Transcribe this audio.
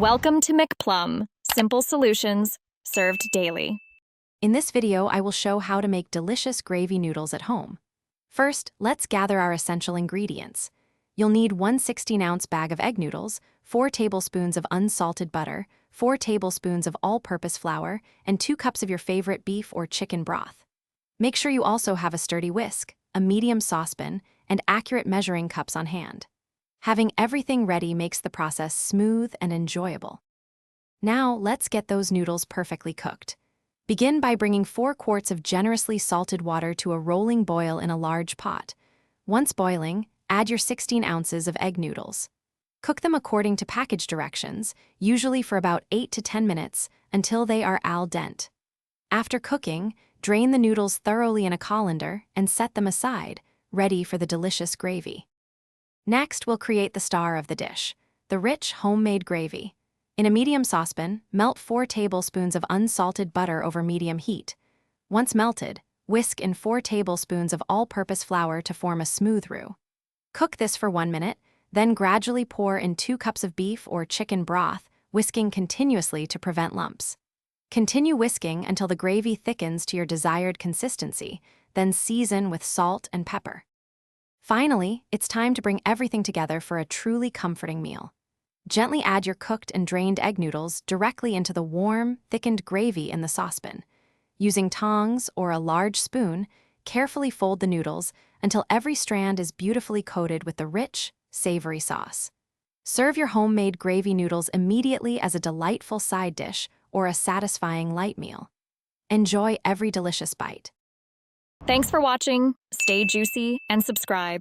Welcome to McPlum, simple solutions served daily. In this video, I will show how to make delicious gravy noodles at home. First, let's gather our essential ingredients. You'll need 1 16-ounce bag of egg noodles, 4 tablespoons of unsalted butter, 4 tablespoons of all-purpose flour, and 2 cups of your favorite beef or chicken broth. Make sure you also have a sturdy whisk, a medium saucepan, and accurate measuring cups on hand. Having everything ready makes the process smooth and enjoyable. Now, let's get those noodles perfectly cooked. Begin by bringing 4 quarts of generously salted water to a rolling boil in a large pot. Once boiling, add your 16 ounces of egg noodles. Cook them according to package directions, usually for about 8 to 10 minutes, until they are al dente. After cooking, drain the noodles thoroughly in a colander and set them aside, ready for the delicious gravy. Next, we'll create the star of the dish, the rich homemade gravy. In a medium saucepan, melt 4 tablespoons of unsalted butter over medium heat. Once melted, whisk in 4 tablespoons of all-purpose flour to form a smooth roux. Cook this for 1 minute, then gradually pour in 2 cups of beef or chicken broth, whisking continuously to prevent lumps. Continue whisking until the gravy thickens to your desired consistency, then season with salt and pepper. Finally, it's time to bring everything together for a truly comforting meal. Gently add your cooked and drained egg noodles directly into the warm, thickened gravy in the saucepan. Using tongs or a large spoon, carefully fold the noodles until every strand is beautifully coated with the rich, savory sauce. Serve your homemade gravy noodles immediately as a delightful side dish or a satisfying light meal. Enjoy every delicious bite. Thanks for watching. Stay juicy and subscribe.